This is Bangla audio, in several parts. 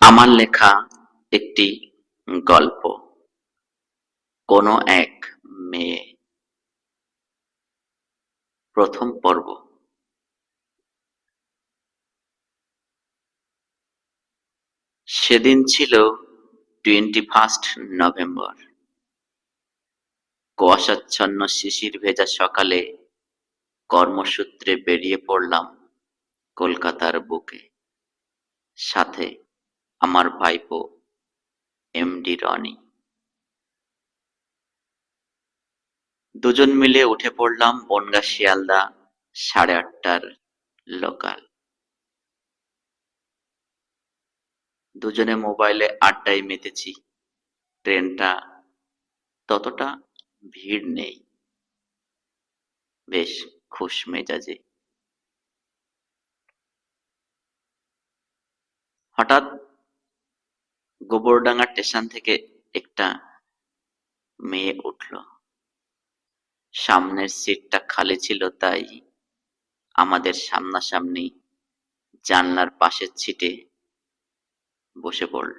আমার লেখা একটি গল্প। কোনো এক মেয়ে। প্রথম পর্ব। সেদিন ছিল 21 নভেম্বর। কুয়াশাচ্ছন্ন শিশির ভেজা সকালে কর্মসূত্রে বেরিয়ে পড়লাম কলকাতার বুকে। সাথে আমার ভাইপো এমডি রনি। দুজন মিলে উঠে পড়লাম বনগাঁ শিয়ালদা 8:30টার লোকাল। দুজনে মোবাইলে আড্ডায় মেতেছি। ট্রেনটা ততটা ভিড় নেই, বেশ খুশ মেজাজে। হঠাৎ গোবরডাঙ্গা স্টেশন থেকে একটা মেয়ে উঠল। সামনের সিটটা খালি ছিল, তাই আমাদের সামনাসামনি জানলার পাশের সিটে বসে পড়ল।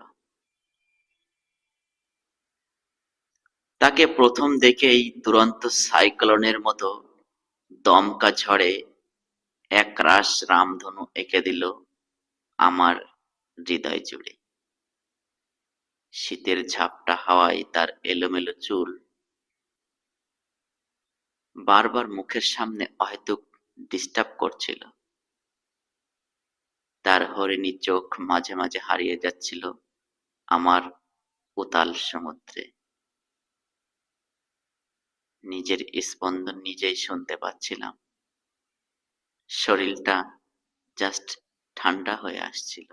তাকে প্রথম দেখেই দুরন্ত সাইক্লোনের মতো দমকা ঝড়ে একরাশ রামধনু এঁকে দিল আমার হৃদয় জুড়ে। শীতের ঝাপটা হাওয়ায় তার এলোমেলো চুল বারবার মুখের সামনে অহেতুক ডিস্টার্ব করছিল। তার হরিণী চোখ মাঝে মাঝে হারিয়ে যাচ্ছিল আমার উতাল সমুদ্রে। নিজের স্পন্দন নিজেই শুনতে পাচ্ছিলাম। শরীরটা জাস্ট ঠান্ডা হয়ে আসছিল।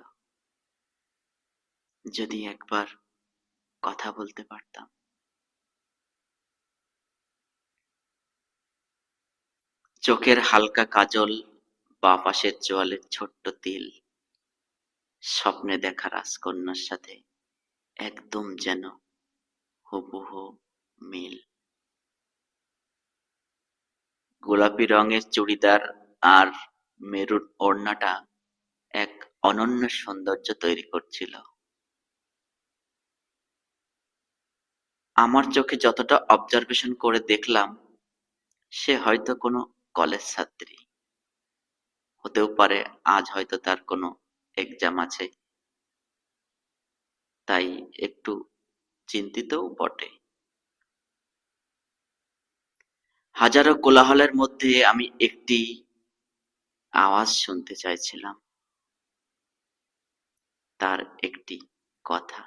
যদি একবার কথা বলতে পারতাম। চোখের হালকা কাজল, বাঁ পাশের চোয়ালের ছোট্ট তিল, স্বপ্নে দেখা রাজকন্যার সাথে একদম যেন হুবহু মিল। গোলাপি রঙের চুড়িদার আর মেরুন ওড়নাটা এক অনন্য সৌন্দর্য তৈরি করছিল। আমার চোখে যতটা অবজারভেশন করে দেখলাম, সে হয়তো কোনো কলেজ ছাত্রী। হতেও পারে আজ হয়তো তার কোনো এক্সাম আছে, তাই একটু চিন্তিতও বটে। হাজারো কোলাহলের মধ্যে আমি একটি আওয়াজ শুনতে চাইছিলাম, তার একটি কথা।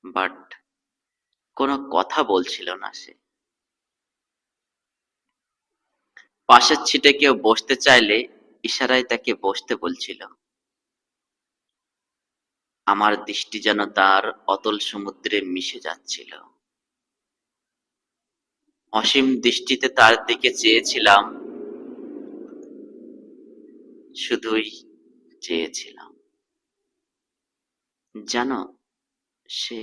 বাট কোনো কথা বলছিল না সে। পাশের সিটে কেউ বসতে চাইলে ইশারায় তাকে বসতে বলছিল। আমার দৃষ্টি যেন তার অতল সমুদ্রে মিশে যাচ্ছিল। অসীম দৃষ্টিতে তার দিকে চেয়েছিলাম, শুধুই চেয়েছিলাম। জানো, সে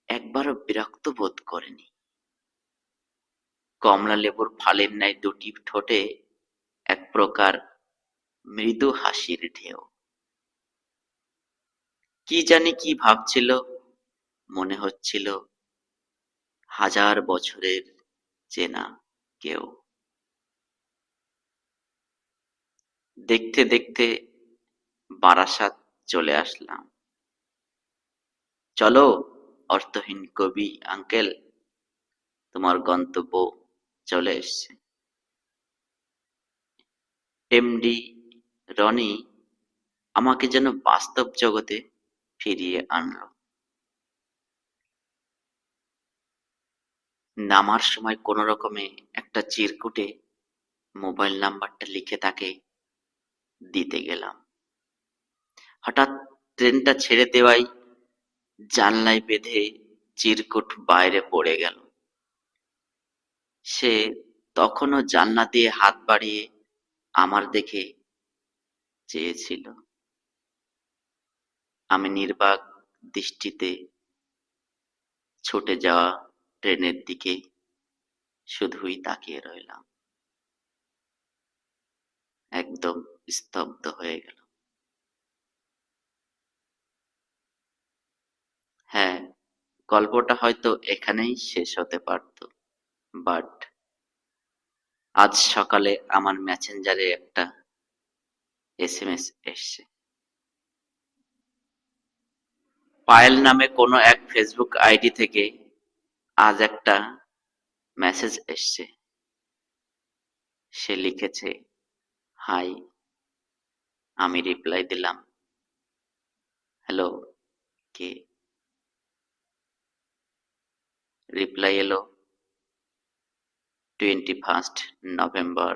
একবারও বিরক্ত বোধ করেনি। কমলা লেবুর ফালির ন্যায় দুটি ঠোঁটে এক প্রকার মৃদু হাসির ঢেউ। কি জানি কি ভাবছিল, মনে হচ্ছিল হাজার বছরের চেনা কেউ। দেখতে দেখতে বারাসাত চলে আসলাম। চলো অর্থহীন কবি আঙ্কেল, তোমার গন্তব্য চলে এসছে। এমডি রনি আমাকে যেন বাস্তব জগতে ফিরিয়ে আনলো। নামার সময় কোনো রকমে একটা চিরকুটে মোবাইল নাম্বারটা লিখে তাকে দিতে গেলাম। হঠাৎ ট্রেনটা ছেড়ে দেওয়াই জানলায় বেঁধে চিরকুট বাইরে পড়ে গেল। সে তখনও জানলা দিয়ে হাত বাড়িয়ে আমার দেখে চেয়েছিল। আমি নির্বাক দৃষ্টিতে ছুটে যাওয়া ট্রেনের দিকে শুধুই তাকিয়ে রইলাম। একদম স্তব্ধ হয়ে গেল। হ্যাঁ, গল্পটা হয়তো এখানেই শেষ হতে পারত, বাট আজ সকালে আমার মেসেঞ্জারে একটা এসএমএস এসছে। পায়েল নামে কোনো এক ফেসবুক আইডি থেকে আজ একটা মেসেজ এসছে। সে লিখেছে, হাই। আমি রিপ্লাই দিলাম, হ্যালো, কে? রিপ্লাই এলো, 21 নভেম্বর,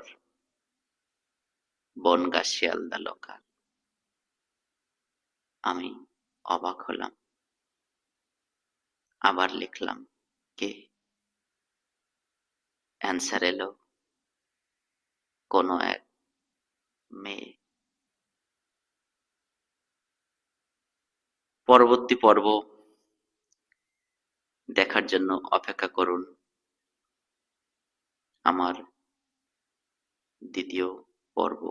বনগাঁ শিয়ালদা লোকাল। আমি অবাক হলাম, আবার লিখলাম, কে? অ্যান্সার এলো, কোনো এক মেয়ে। পরবর্তী পর্ব দেখার জন্য অপেক্ষা করুন আমার দ্বিতীয় পর্ব।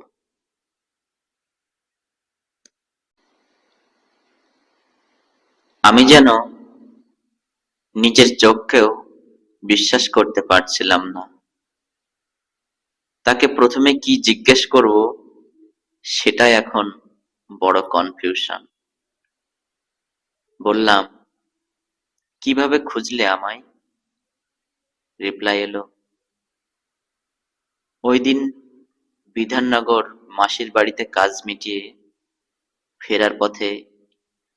আমি যেন নিজের চোখকেও বিশ্বাস করতে পারছিলাম না। তাকে প্রথমে কি জিজ্ঞেস করব সেটাই এখন বড় কনফিউশন। বললাম, কিভাবে খুঁজলে আমায়? রিপ্লাই এলো, ওই দিন বিধাননগর মাসির বাড়িতে কাজ মিটিয়ে ফেরার পথে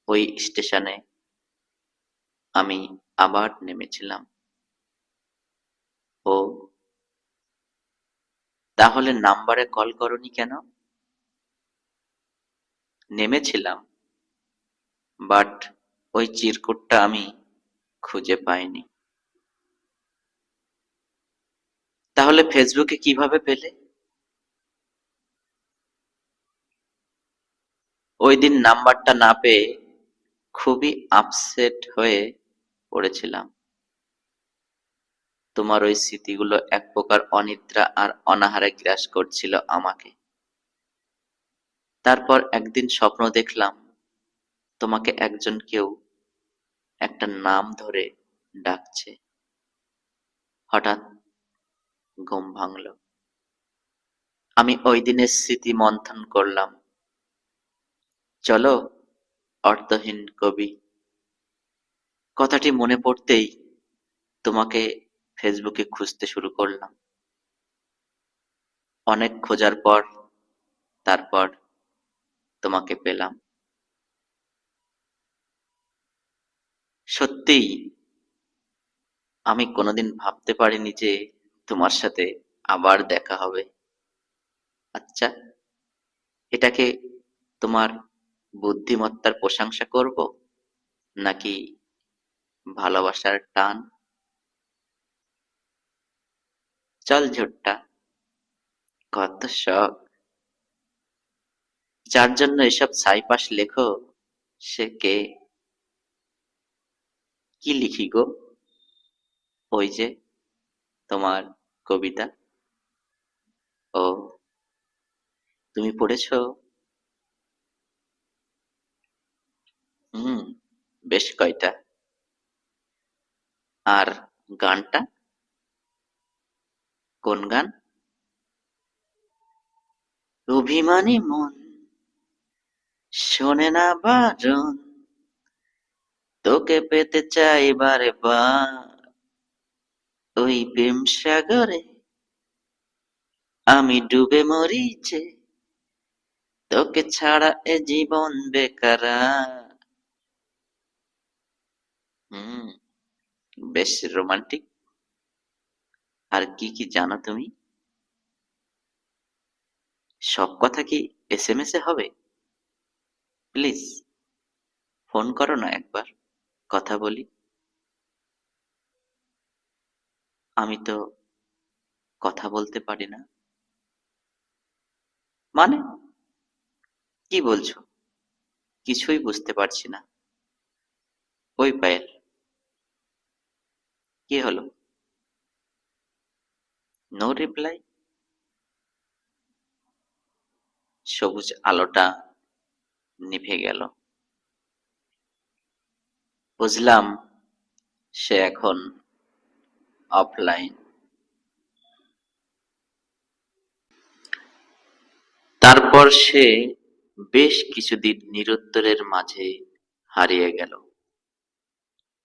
ওই স্টেশনে আমি আবার নেমেছিলাম। ও, তাহলে নাম্বারে কল করনি কেন? নেমেছিলাম, বাট ওই চিরকুটটা আমি খুঁজে পাইনি। তাহলে ফেসবুকে কিভাবে পেলে? ওই দিন নাম্বারটা না পেয়ে খুবই আপসেট হয়ে পড়েছিলাম। তোমার ওই স্মৃতিগুলো এক প্রকার অনিদ্রা আর অনাহারে গ্রাস করছিল আমাকে। তারপর একদিন স্বপ্ন দেখলাম, তোমাকে একজন কেউ একটা নাম ধরে ডাকছে। হঠাৎ ঘুম ভাঙল। আমি ওই দিনের স্মৃতি মন্থন করলাম। চলো, অর্থহীন কবি। কথাটি মনে পড়তেই তোমাকে ফেসবুকে খুঁজতে শুরু করলাম। অনেক খোঁজার পর তারপর তোমাকে পেলাম। সত্যিই আমি কোনোদিন ভাবতে পারিনি যে তোমার সাথে আবার দেখা হবে। আচ্ছা, এটাকে তোমার বুদ্ধিমত্তার প্রশংসা করব, নাকি ভালোবাসার টান? চল ঝুট্টা, কত শখ! যার জন্য এসব ছাইপাশ লেখো, সে কে? কি লিখি গো? ওই যে তোমার কবিতা। ও, তুমি পড়েছো? হুম, বেশ কয়টা। আর গানটা? কোন গান? অভিমানী মন শোনে না বারণ, তোকে পেতে চাই বারে বার, ওই প্রেম সাগরে আমি ডুবে মরি যে, তোকে ছাড়া এ জীবন বেকারা। হুম, বেশ রোমান্টিক। আর কি কি জানো তুমি? সব কথা কি এসএমএস এ হবে? প্লিজ ফোন করো না একবার, কথা বলি। আমি তো কথা বলতে পারি না। মানে, কি বলছো? কিছুই বুঝতে পারছি না। ওই পায়েল, কি হলো? No reply. সবুজ আলোটা নিভে গেল। বুঝলাম সে এখন অফলাইন। তারপর সে বেশ কিছুদিন নিরুত্তরের মাঝে হারিয়ে গেল।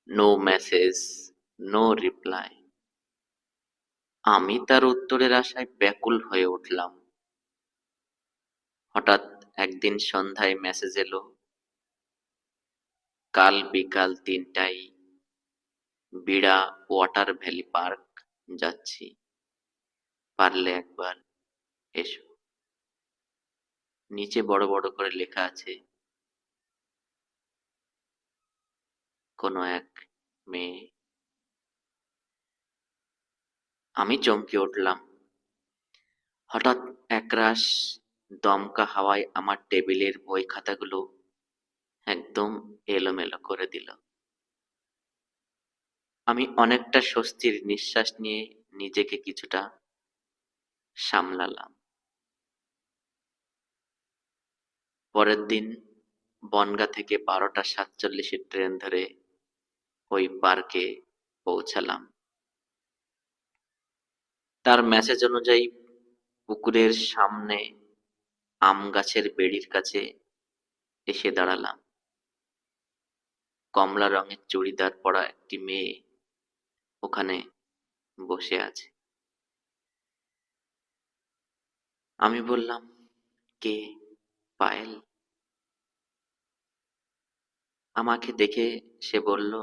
No message, no reply. আমি তার উত্তরের আশায় ব্যাকুল হয়ে উঠলাম। হঠাৎ একদিন সন্ধ্যায় মেসেজ এলো, কাল বিকাল ৩টায় বিড়া ওয়াটার ভ্যালি পার্ক যাচ্ছি, পারলে একবার এসো। নিচে বড় বড় করে লেখা আছে, কোনো এক মেয়ে। আমি চমকে উঠলাম। হঠাৎ একরাশ দমকা হাওয়ায় আমার টেবিলের বই খাতাগুলো একদম এলোমেলো করে দিল। আমি অনেকটা স্বস্তির নিঃশ্বাস নিয়ে নিজেকে কিছুটা সামলালাম। পরের দিন বনগাঁ থেকে 12টা 47-এর ট্রেন ধরে ওই পার্কে পৌঁছালাম। তার মেসেজ অনুযায়ী পুকুরের সামনে আম গাছের বেড়ির কাছে এসে দাঁড়ালাম। কমলা রঙের চুড়িদার পরা একটি মেয়ে ওখানে বসে আছে। আমি বললাম, কে? পায়েল? আমাকে দেখে সে বলল,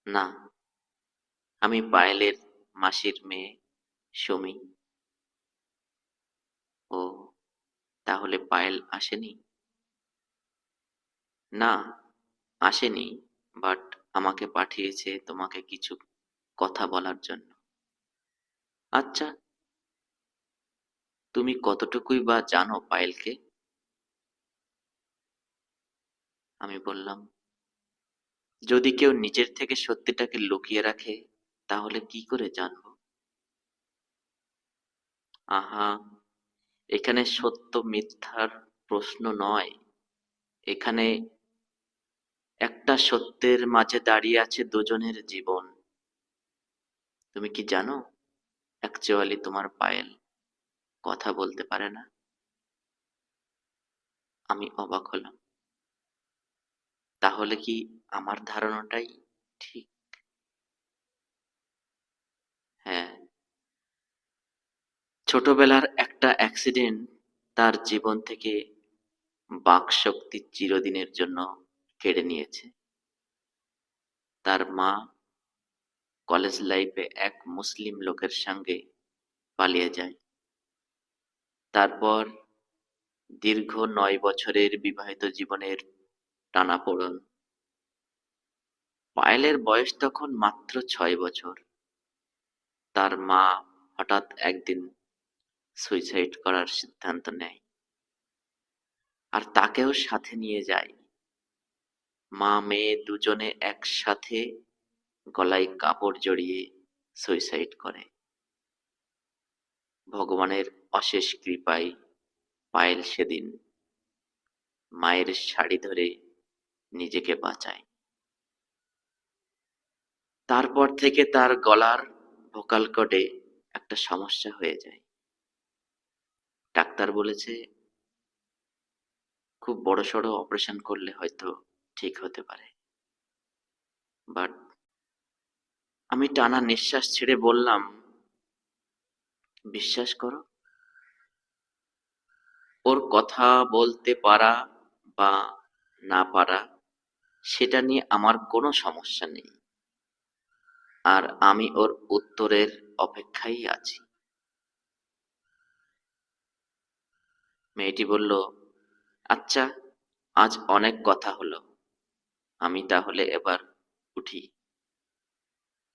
না, আমি পায়েলের মাসির মেয়ে সুমি। ও, তাহলে পায়েল আসেনি? না, আসেনি, বাট আমাকে পাঠিয়েছে তোমাকে কিছু কথা বলার জন্য। আচ্ছা, তুমি কতটুকুই বা জানো পায়েলকে? আমি বললাম, যদি কেউ নিজের থেকে সত্যিটাকে লুকিয়ে রাখে তাহলে কি করে জানবো? আহা, এখানে সত্য মিথ্যার প্রশ্ন নয়, এখানে একটা সত্যের মাঝে দাঁড়িয়ে আছে দুজনের জীবন। তুমি কি জানো অ্যাকচুয়ালি তোমার পায়েল কথা বলতে পারে না? আমি অবাক হলাম। তাহলে কি আমার ধারণাটাই ঠিক? হ্যাঁ, ছোটবেলার একটা অ্যাক্সিডেন্ট তার জীবন থেকে বাকশক্তি চিরদিনের জন্য কেড়ে নিয়েছে। তার মা কলেজ লাইফে এক মুসলিম লোকের সঙ্গে পালিয়ে যায়। তারপর দীর্ঘ 9 বছরের বিবাহিত জীবনের টানাপোড়েন। পায়েলের বয়স তখন মাত্র 6 বছর। তার মা হঠাৎ একদিন সুইসাইড করার সিদ্ধান্ত নেয় আর তাকেও সাথে নিয়ে যায়। মা মেয়ে দুজনে একসাথে গলায় কাপড় জড়িয়ে সুইসাইড করে। ভগবানের অশেষ কৃপায় পায়েল সেদিন মায়ের শাড়ি ধরে নিজেকে বাঁচায়। তারপর থেকে তার গলার ভোকাল কর্ডে একটা সমস্যা হয়ে যায়। ডাক্তার বলেছে খুব বড়সড় অপারেশন করলে হয়তো ঠিক হতে পারে। বাট আমি টানা নিঃশ্বাস ছেড়ে বললাম, বিশ্বাস করো, ওর কথা বলতে পারা বা না পারা সেটা নিয়ে আমার কোনো সমস্যা নেই, আর আমি ওর উত্তরের অপেক্ষায় আছি। মেয়েটি বলল, আচ্ছা, আজ অনেক কথা হলো, আমি তাহলে এবার উঠি।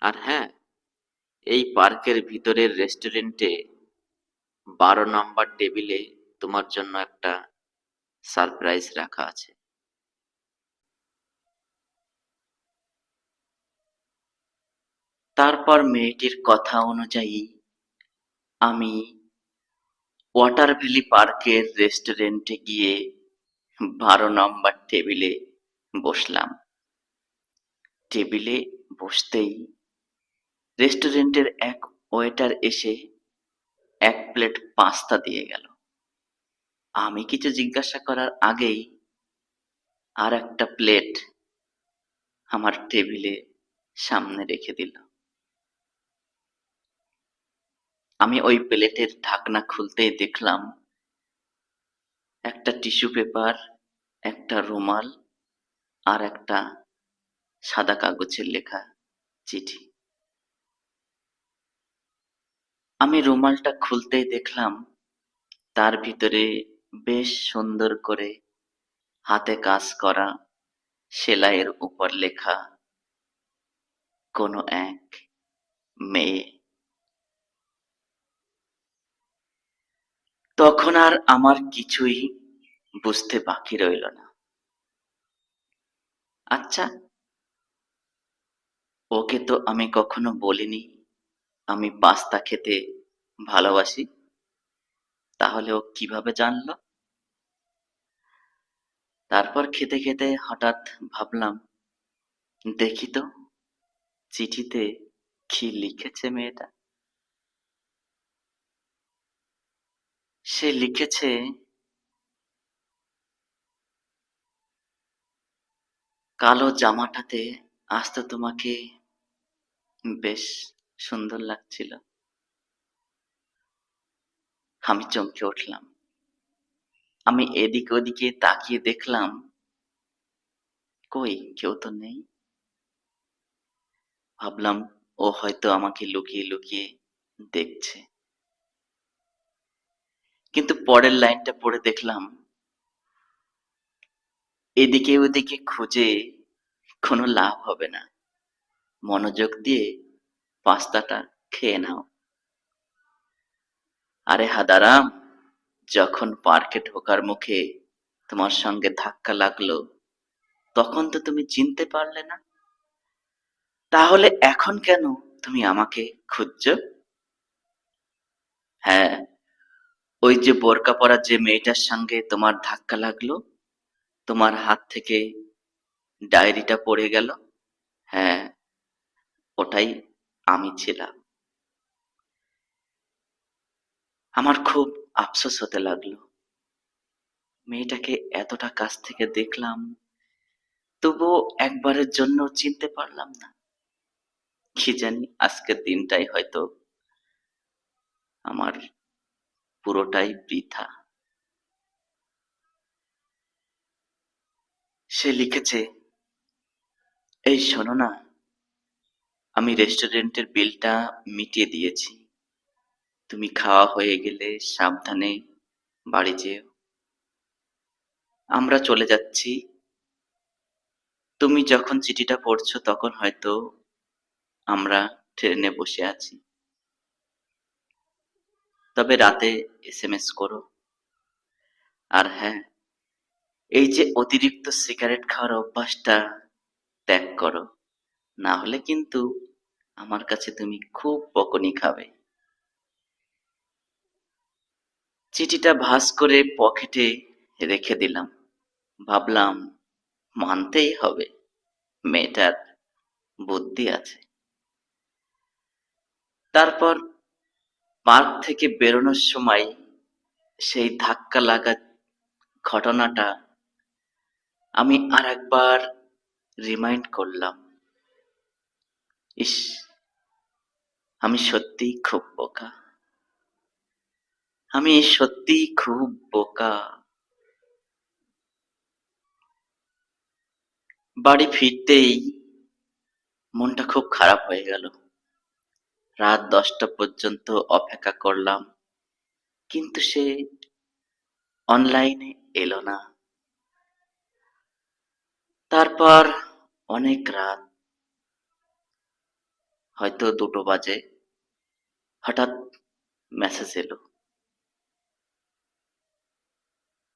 আর হ্যাঁ, এই পার্কের ভিতরের রেস্টুরেন্টে 12 নম্বর টেবিলে তোমার জন্য একটা সারপ্রাইজ রাখা আছে। তারপর মেয়েটির কথা অনুযায়ী আমি ওয়াটার ভ্যালি পার্কের রেস্টুরেন্টে গিয়ে 12 নম্বর টেবিলে বসলাম। টেবিলে বসতেই রেস্টুরেন্টের এক ওয়েটার এসে এক প্লেট পাস্তা দিয়ে গেল। আমি কিছু জিজ্ঞাসা করার আগেই আর একটা প্লেট আমার টেবিলে সামনে রেখে দিল। আমি ওই প্লেটের ঢাকনা খুলতেই দেখলাম একটা টিস্যু পেপার, একটা রুমাল আর একটা সাদা কাগজের লেখা চিঠি। আমি রুমালটা খুলতেই দেখলাম তার ভিতরে বেশ সুন্দর করে হাতে কাজ করা সেলাইয়ের উপর লেখা কোনো এক মেয়ে। তখন আর আমার কিছুই বুঝতে বাকি রইল না। আচ্ছা, ওকে তো আমি কখনো বলিনি আমি পাস্তা খেতে ভালোবাসি, তাহলে ও কিভাবে জানলো? তারপর খেতে খেতে হঠাৎ ভাবলাম, দেখি তো চিঠিতে কি লিখেছে মেয়েটা। সে লিখেছে, কালো জামাটাতে আজ তো তোমাকে বেশ সুন্দর লাগছিল। আমি চমকে উঠলাম। আমি এদিকে ওদিকে তাকিয়ে দেখলাম, কই কেউ তো নেই। ভাবলাম ও হয়তো আমাকে লুকিয়ে লুকিয়ে দেখছে। কিন্তু পরের লাইনটা পড়ে দেখলাম, এদিকে ওদিকে খুঁজে কোনো লাভ হবে না, মনোযোগ দিয়ে পাস্তাটা খেয়ে নাও। আরে হাদারাম, যখন পার্কে ঢোকার মুখে তোমার সঙ্গে ধাক্কা লাগলো তখন তো তুমি চিনতে পারলে না, তাহলে এখন কেন তুমি আমাকে খুঁজছো? হ্যাঁ, ওই যে বোরকা পরা যে মেয়েটার সঙ্গে তোমার ধাক্কা লাগলো, তোমার হাত থেকে ডায়েরিটা পড়ে গেল, হ্যাঁ ওটাই আমি ছিলাম। আমার খুব আফসোস হতে লাগলো, মেয়েটাকে এতটা কাছ থেকে দেখলাম তবুও একবারের জন্য চিনতে পারলাম না। কি জানি আজকের দিনটাই হয়তো আমার পুরোটাই বৃথা। সে লিখেছে, এই শোনো না, আমি রেস্টুরেন্টের বিলটা মিটিয়ে দিয়েছি, তুমি খাওয়া হয়ে গেলে সাবধানে বাড়ি যেও, আমরা চলে যাচ্ছি। তুমি যখন চিঠিটা পড়ছো তখন হয়তো আমরা ট্রেনে বসে আছি, তবে রাতে এসএমএস করো। আর হ্যাঁ, এই যে অতিরিক্ত সিগারেট খাওয়ার অভ্যাসটা ত্যাগ করো, না হলে কিন্তু আমার কাছে তুমি খুব বকুনি খাবে। চিঠিটা ভাঁজ করে পকেটে রেখে দিলাম। ভাবলাম মানতেই হবে, মেয়েটার বুদ্ধি আছে। তারপর পার্ক থেকে বেরোনোর সময় সেই ধাক্কা লাগা ঘটনাটা আমি আর একবার রিমাইন্ড করলাম। ইস, আমি সত্যিই খুব বোকা, আমি সত্যিই খুব বোকা। বাড়ি ফিরতেই মনটা খুব খারাপ হয়ে গেল। রাত 10টা পর্যন্ত অপেক্ষা করলাম, কিন্তু সে অনলাইনে এলো না। তারপর অনেক রাত, হয়তো 2টো বাজে, হঠাৎ মেসেজ এলো।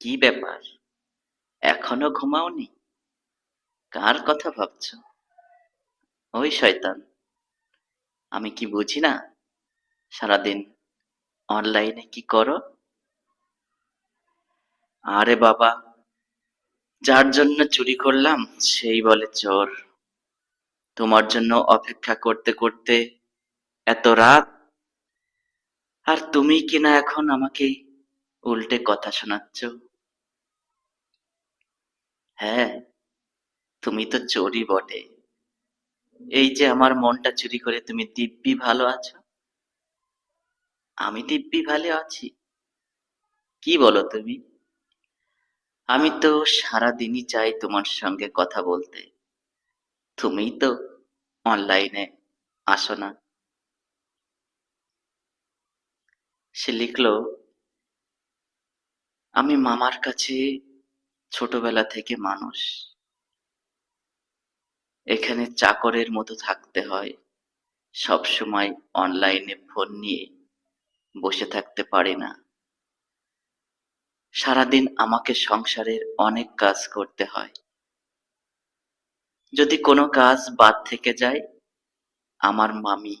কি ব্যাপার, এখনো ঘুমাওনি? কার কথা ভাবছো? ওই শয়তান, আমি কি বুঝি না সারাদিন অনলাইনে কি করো? আরে বাবা, যার জন্য চুরি করলাম সেই বলে চোর। তোমার জন্য অপেক্ষা করতে করতে এত রাত, আর তুমি কিনা এখন আমাকে উল্টে কথা শোনাচ্ছ। হ্যাঁ, তুমি তো চোরই বটে। এই যে আমার মনটা চুরি করে তুমি দিব্যি ভালো আছো। আমি দিব্যি ভালো আছি? কি বলো তুমি? আমি তো সারাদিনই চাই তোমার সঙ্গে কথা বলতে, তুমিই তো অনলাইনে আসো না। সে লিখলো, আমি মামার কাছে ছোটবেলা থেকে মানুষ, এখানে চাকরের মতো থাকতে হয়, সব সময় অনলাইনে ফোন নিয়ে বসে থাকতে পারি না। সারাদিন আমাকে সংসারের অনেক কাজ করতে হয়। যদি কোনো কাজ বাদ থেকে যায়, আমার মামি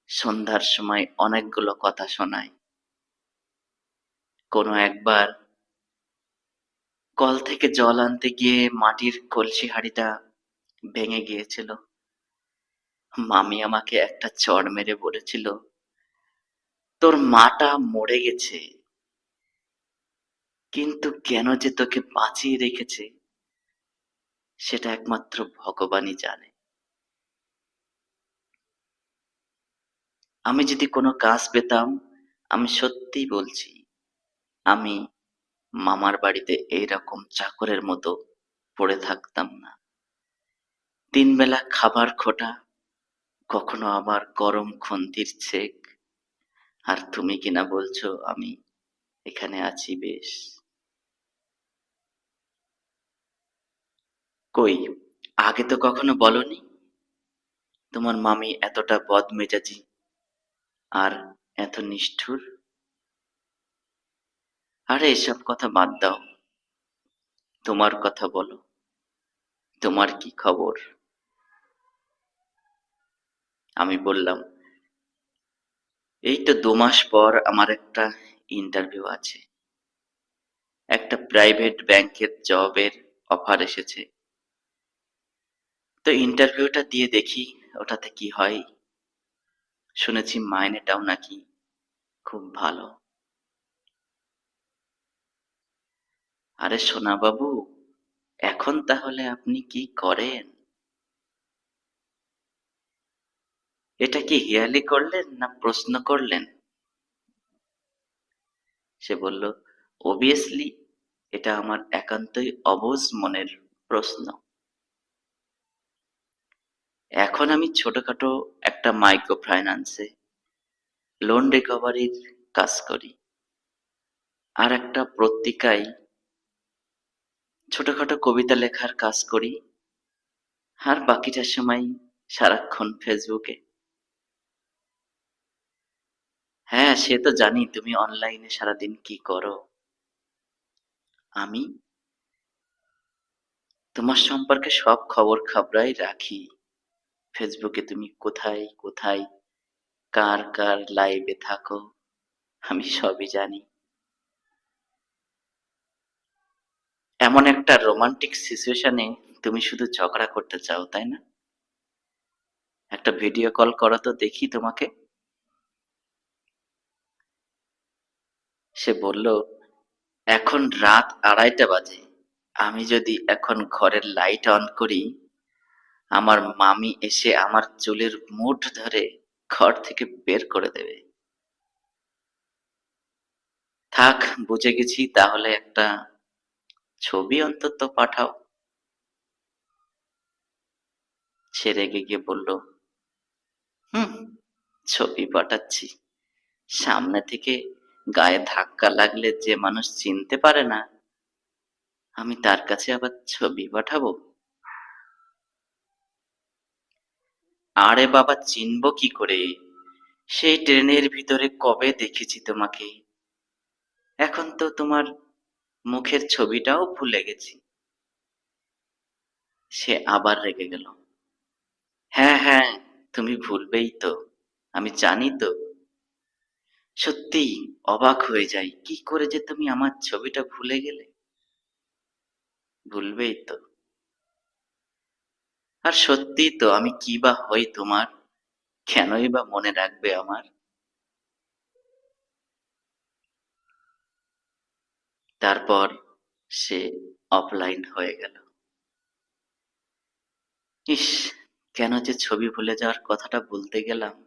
সন্ধ্যার সময় অনেকগুলো কথা শোনায়। কোনো একবার কল থেকে জল আনতে গিয়ে মাটির কলসি হাঁড়িটা ভেঙে গিয়েছিল। মামি আমাকে একটা চড় মেরে বলেছিল, তোর মাটা মরে গেছে, কিন্তু কেন যে তোকে বাঁচিয়ে রেখেছে সেটা একমাত্র ভগবানই জানে। আমি যদি কোনো কাজ পেতাম, আমি সত্যিই বলছি, আমি মামার বাড়িতে এইরকম চাকরের মতো পড়ে থাকতাম না। তিন বেলা খাবার খোটা, কখনো আবার গরম খুন্তির ছেক, আর তুমি কিনা বলছো আমি এখানে আছি বেশ। কই, আগে তো কখনো বলনি তোমার মামি এতটা বদমেজাজি আর এত নিষ্ঠুর। আরে এসব কথা বাদ দাও, তোমার কথা বলো, তোমার কি খবর? আমি বললাম, এই তো 2 মাস পর আমার একটা ইন্টারভিউ আছে, একটা প্রাইভেট ব্যাংকের জবের অফার এসেছে। তো ইন্টারভিউটা দিয়ে দেখি ওটাতে কি হয়। শুনেছি মাইনেটাও নাকি খুব ভালো। আরে সোনা বাবু, এখন তাহলে আপনি কি করেন? এটা কি হেয়ালি করলেন না প্রশ্ন করলেন? সে বলল, অবভিয়াসলি এটা আমার একান্তই অবুঝ মনের প্রশ্ন। এখন আমি ছোটখাটো একটা মাইক্রো ফাইন্যান্সে লোন রিকভারির কাজ করি, আর একটা পত্রিকায় ছোটখাটো কবিতা লেখার কাজ করি, আর বাকিটা সময় সারাক্ষণ ফেসবুকে। হ্যাঁ, সে তো জানি তুমি অনলাইনে সারাদিন কি করো। আমি তোমার সম্পর্কে সব খবর খাবরাই রাখি। ফেসবুকে তুমি কোথায় কোথায় কার কার লাইভে থাকো আমি সবই জানি। এমন একটা রোমান্টিক সিচুয়েশনে তুমি শুধু ঝগড়া করতে চাও, তাই না? একটা ভিডিও কল করো তো দেখি তোমাকে। সে বলল, এখন রাত 2:30 বাজে, আমি যদি এখন ঘরের লাইট অন করি, আমার মামি এসে আমার চুলের মুঠ ধরে ঘর থেকে বের করে দেবে। থাক, বুঝে গেছি, তাহলে একটা ছবি অন্তত পাঠাও। সে রেগে গিয়ে বলল, হুম, ছবি পাঠাচ্ছি? সামনে থেকে গায়ে ধাক্কা লাগলে যে মানুষ চিনতে পারে না, আমি তার কাছে আবার ছবি পাঠাবো? আরে বাবা, চিনবো কি করে? সেই ট্রেনের ভিতরে কবে দেখেছি তোমাকে, এখন তো তোমার মুখের ছবিটাও ভুলে গেছি। সে আবার রেগে গেল। হ্যাঁ হ্যাঁ, তুমি ভুলবেই তো, আমি জানি তো। সত্যি অবাক হয়ে যাই, কি করে যে তুমি আমার ছবিটা ভুলে গেলে। ভুলবেই তো। আর সত্যি তো, আমি কি বা হই তোমার, কেনই বা মনে রাখবে আমার। তারপর সে অফলাইন হয়ে গেল। ইস, কেন যে ছবি ভুলে যাওয়ার কথাটা বলতে গেলাম।